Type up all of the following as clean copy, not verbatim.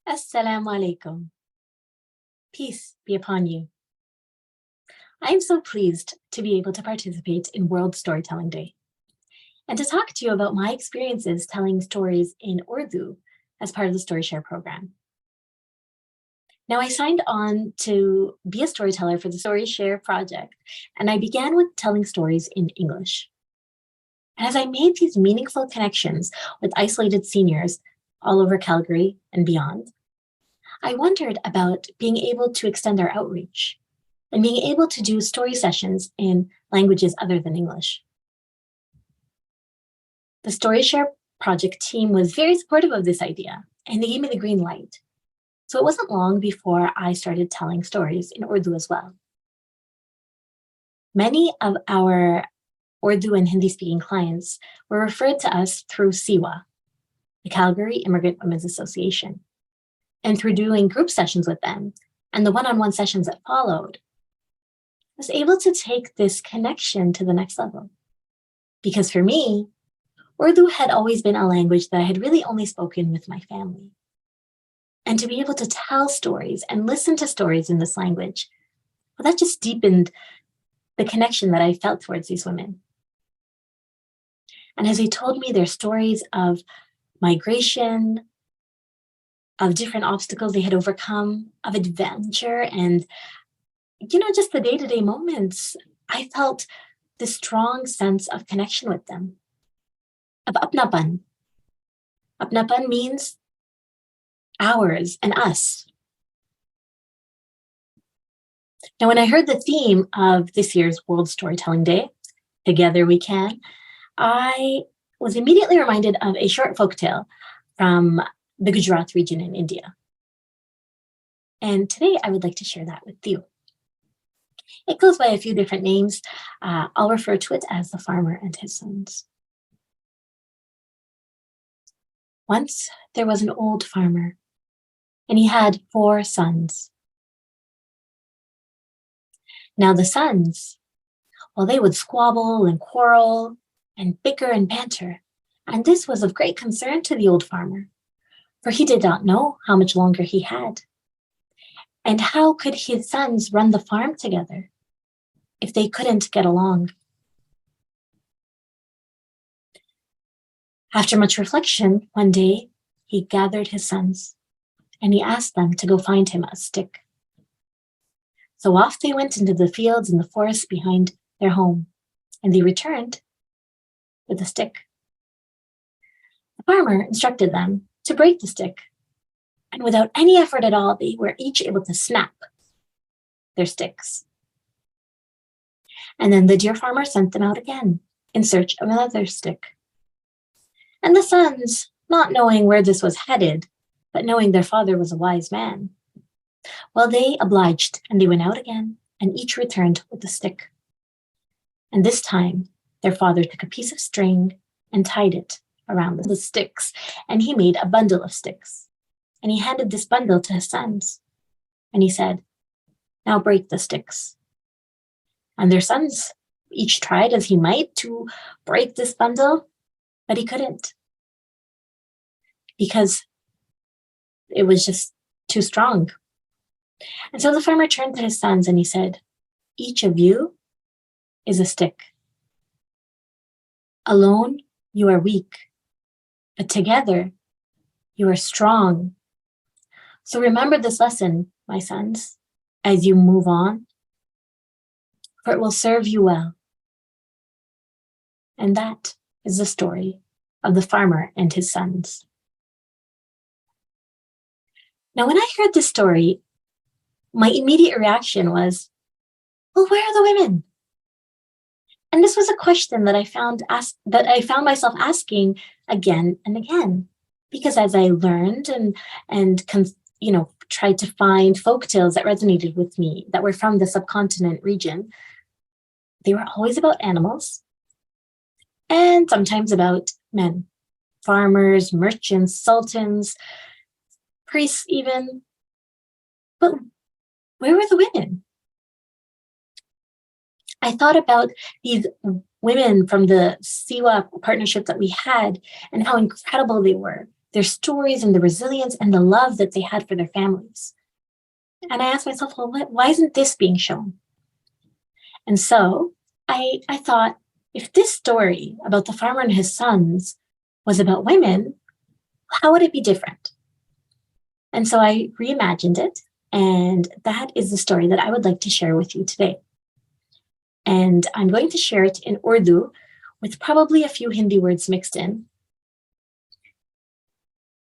Assalamu alaikum. Peace be upon you. I am so pleased to be able to participate in World Storytelling Day and to talk to you about my experiences telling stories in Urdu as part of the StoryShare program. Now, I signed on to be a storyteller for the StoryShare project, and I began with telling stories in English. And as I made these meaningful connections with isolated seniors all over Calgary and beyond, I wondered about being able to extend our outreach and being able to do story sessions in languages other than English. The StoryShare project team was very supportive of this idea, and they gave me the green light. So it wasn't long before I started telling stories in Urdu as well. Many of our Urdu and Hindi-speaking clients were referred to us through SIWA, the Calgary Immigrant Women's Association. And through doing group sessions with them and the one-on-one sessions that followed, I was able to take this connection to the next level. Because for me, Urdu had always been a language that I had really only spoken with my family. And to be able to tell stories and listen to stories in this language, well, that just deepened the connection that I felt towards these women. And as they told me their stories of migration, of different obstacles they had overcome, of adventure, and just the day-to-day moments, I felt this strong sense of connection with them, of apnapan. Apnapan means ours and us. Now, when I heard the theme of this year's World Storytelling Day, Together We Can, I was immediately reminded of a short folktale from the Gujarat region in India. And today I would like to share that with you. It goes by a few different names. I'll refer to it as The Farmer and His Sons. Once there was an old farmer, and he had 4 sons. Now the sons, well, they would squabble and quarrel and bicker and banter, and this was of great concern to the old farmer, for he did not know how much longer he had. And how could his sons run the farm together if they couldn't get along? After much reflection, one day he gathered his sons and he asked them to go find him a stick. So off they went into the fields and the forest behind their home, and they returned with a stick. The farmer instructed them to break the stick, and without any effort at all, they were each able to snap their sticks. And then the dear farmer sent them out again in search of another stick. And the sons, not knowing where this was headed, but knowing their father was a wise man, well, they obliged, and they went out again, and each returned with a stick. And this time, their father took a piece of string and tied it around the sticks, and he made a bundle of sticks. And he handed this bundle to his sons, and he said, "Now break the sticks." And their sons each tried as he might to break this bundle, but he couldn't, because it was just too strong. And so the farmer turned to his sons and he said, "Each of you is a stick. Alone, you are weak, but together, you are strong. So remember this lesson, my sons, as you move on, for it will serve you well." And that is the story of the farmer and his sons. Now, when I heard this story, my immediate reaction was, well, where are the women? And this was a question that I found myself asking again and again, because as I learned and tried to find folktales that resonated with me, that were from the subcontinent region, they were always about animals and sometimes about men, farmers, merchants, sultans, priests even. But where were the women? I thought about these women from the Siwa partnership that we had and how incredible they were. their stories and the resilience and the love that they had for their families. And I asked myself, well, why isn't this being shown? And so I thought, if this story about the farmer and his sons was about women, how would it be different? And so I reimagined it, and that is the story that I would like to share with you today. And I'm going to share it in Urdu with probably a few Hindi words mixed in.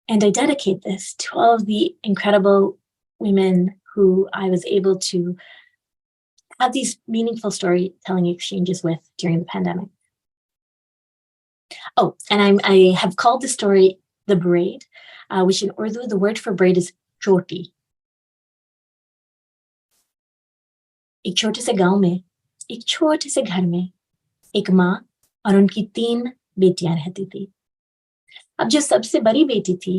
And I dedicate this to all of the incredible women who I was able to have these meaningful storytelling exchanges with during the pandemic. Oh, and I have called the story The Braid, which in Urdu, the word for braid is choti. एक छोटे से गांव में, एक छोटे से घर में, एक माँ और उनकी 3 बेटियां रहती थी. अब जो सबसे बड़ी बेटी थी,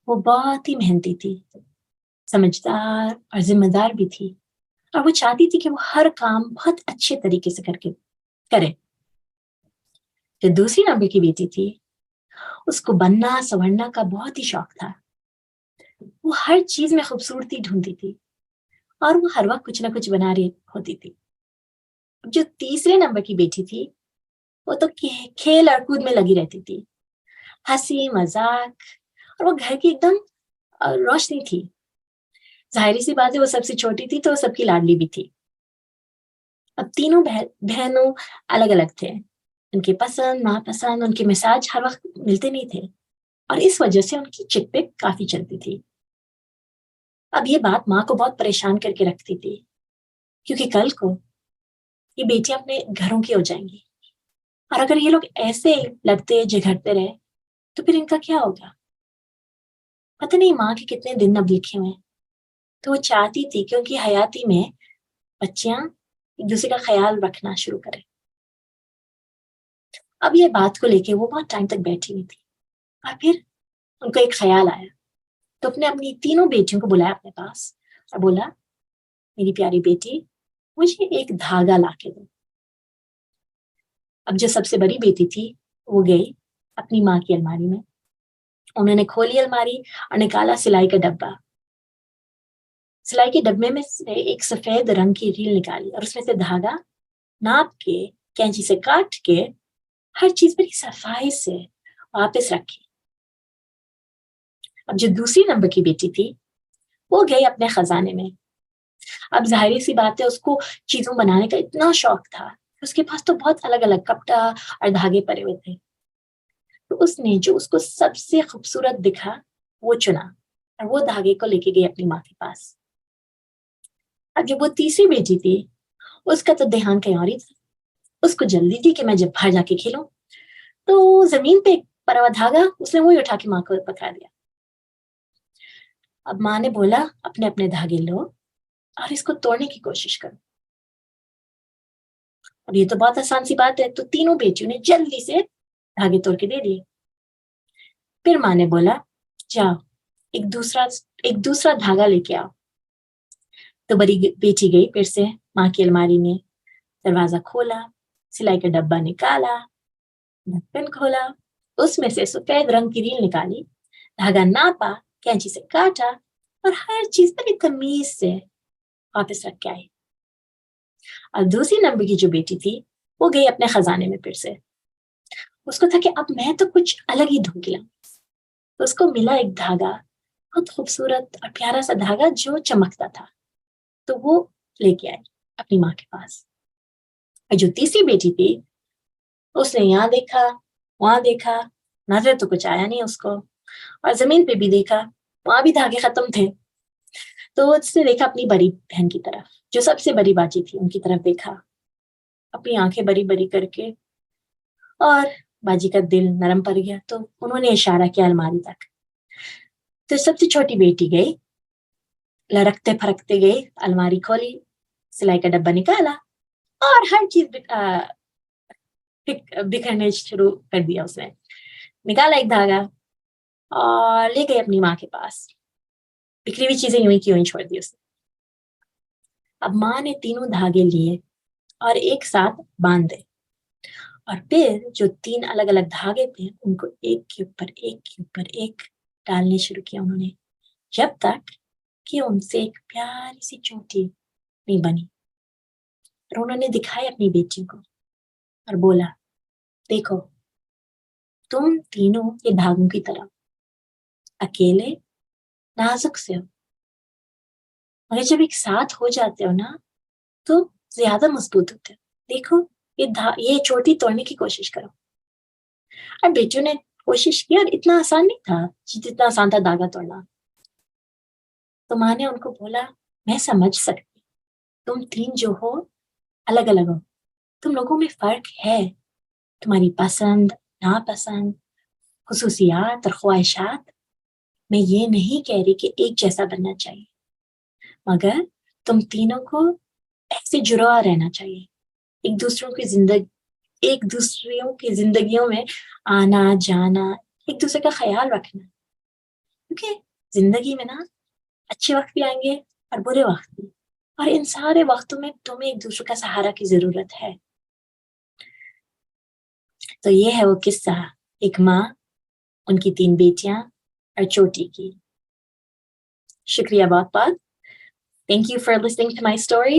वो बहुत ही मेहनती थी, समझदार और जिम्मेदार भी थी, और वो चाहती थी कि वो हर काम बहुत अच्छे तरीके से करे. जो दूसरी नंबर की बेटी थी, उसको बनना संवरना का बहुत ही शौक था. वो हर चीज में खूबसूरती ढूंढती थी और वो हर वक्त कुछ ना कुछ बना रही होती थी. जो तीसरे नंबर की बेटी थी, वो तो खेल और कूद में लगी रहती थी, हंसी मजाक, और वो घर की एकदम रोशनी थी. जाहिर सी बात है, वो सबसे छोटी थी तो सबकी लाडली भी थी. अब तीनों बहनों अलग अलग थे. उनके पसंद नापसंद, उनके मिजाज हर वक्त मिलते नहीं थे, और इस वजह से उनकी चिटपिट काफी चलती थी. अब ये बात माँ को बहुत परेशान करके रखती थी, क्योंकि कल को ये बेटियां अपने घरों की हो जाएंगी, और अगर ये लोग ऐसे लड़ते झगड़ते रहे तो फिर इनका क्या होगा? पता नहीं माँ के कितने दिन अब लिखे हुए हैं. तो वो चाहती थी कि उनकी हयाती में बच्चियां एक दूसरे का ख्याल रखना शुरू करें. अब ये बात को लेके वो बहुत टाइम तक बैठी हुई थी, और फिर उनको एक ख्याल आया. तो अपनी तीनों बेटियों को बुलाया अपने पास और बोला, मेरी प्यारी बेटी, मुझे एक धागा ला के दो. अब जो सबसे बड़ी बेटी थी, वो गई अपनी माँ की अलमारी में. उन्होंने खोली अलमारी और निकाला सिलाई का डब्बा. सिलाई के डब्बे में से एक सफेद रंग की रील निकाली, और उसमें से धागा नाप के, कैंची से काट के, हर चीज बड़ी सफाई से वापस रखी. अब जो दूसरी नंबर की बेटी थी, वो गई अपने खजाने में. अब जाहिर सी बात है, उसको चीजों बनाने का इतना शौक था, उसके पास तो बहुत अलग अलग कपड़ा और धागे पड़े हुए थे. तो उसने जो उसको सबसे खूबसूरत दिखा वो चुना, और वो धागे को लेके गई अपनी माँ के पास. अब जब वो तीसरी बेटी थी, उसका तो ध्यान कहीं और ही था. उसको जल्दी थी कि मैं जब बाहर जाके खेलूं. तो जमीन पे पड़ा हुआ धागा उसने वही उठा के माँ को पकड़ा दिया. अब माँ ने बोला, अपने अपने धागे लो और इसको तोड़ने की कोशिश करो. अब ये तो बहुत आसान सी बात है. तो तीनों बेटियों ने जल्दी से धागे तोड़ के दे दिए. फिर माँ ने बोला, जाओ एक दूसरा धागा लेके आओ. तो बड़ी बेटी गई फिर से माँ की अलमारी में, दरवाजा खोला, सिलाई का डब्बा निकाला, ढक्कन खोला, उसमें से सफेद रंग की रील निकाली, धागा नापा, कैंची से काटा, और हर चीज बड़ी तमीज से वापस रख के आई. और दूसरी नंबर की जो बेटी थी, वो गई अपने खजाने में फिर से. उसको था कि अब मैं तो कुछ अलग ही ढूंढ लाऊं. तो उसको मिला एक धागा, बहुत खूबसूरत और प्यारा सा धागा जो चमकता था. तो वो लेके आई अपनी माँ के पास. और जो तीसरी बेटी थी, उसने यहाँ देखा, वहां देखा, नजर तो कुछ आया नहीं उसको, और जमीन पे भी देखा, वहां भी धागे खत्म थे. तो उसने देखा अपनी बड़ी बहन की तरफ, जो सबसे बड़ी बाजी थी, उनकी तरफ देखा, अपनी आंखें बड़ी बड़ी करके, और बाजी का दिल नरम पड़ गया. तो उन्होंने इशारा किया अलमारी तक. तो सबसे छोटी बेटी गई, लड़कते फरकते गई, अलमारी खोली, सिलाई का डब्बा निकाला, और हर चीज बिखरने शुरू कर दिया. उसने निकाला एक धागा और ले गई अपनी माँ के पास. बिखरी हुई चीजें यूं ही छोड़ दी उसने. अब माँ ने तीनों धागे लिए और एक साथ बांध दे, اور پھر جو 3 الگ الگ دھاگے تھے ان کو ایک کے اوپر ایک ڈالنے شروع کیا انہوں نے، جب تک کہ ان سے ایک پیاری سی چوٹی نہیں بنی۔ اور انہوں نے دکھایا اپنی بیٹی کو اور بولا، دیکھو تم تینوں یہ دھاگوں کی طرح اکیلے نازک سے ہو، مگر جب ایک ساتھ ہو جاتے ہو نا تو زیادہ مضبوط ہوتے ہو۔ دیکھو یہ چوٹی توڑنے کی کوشش کرو۔ اور بیٹیوں نے کوشش کی اور اتنا آسان نہیں تھا جتنا آسان تھا دھاگا توڑنا۔ تو ماں نے ان کو بولا، میں سمجھ سکتی، تم 3 جو ہو الگ الگ ہو، تم لوگوں میں فرق ہے، تمہاری پسند ناپسند، خصوصیات اور خواہشات۔ میں یہ نہیں کہہ رہی کہ ایک جیسا بننا چاہیے، مگر تم تینوں کو ایسے جڑا رہنا چاہیے، ایک دوسروں کی زندگیوں میں آنا جانا، ایک دوسرے کا خیال رکھنا، کیونکہ زندگی میں نا اچھے وقت بھی آئیں گے اور برے وقت بھی، اور ان سارے وقتوں میں تمہیں ایک دوسرے کا سہارا کی ضرورت ہے۔ تو یہ ہے وہ قصہ، ایک ماں، ان کی 3 بیٹیاں اور چوٹی کی۔ شکریہ بہت بہت. Thank you for listening to my story.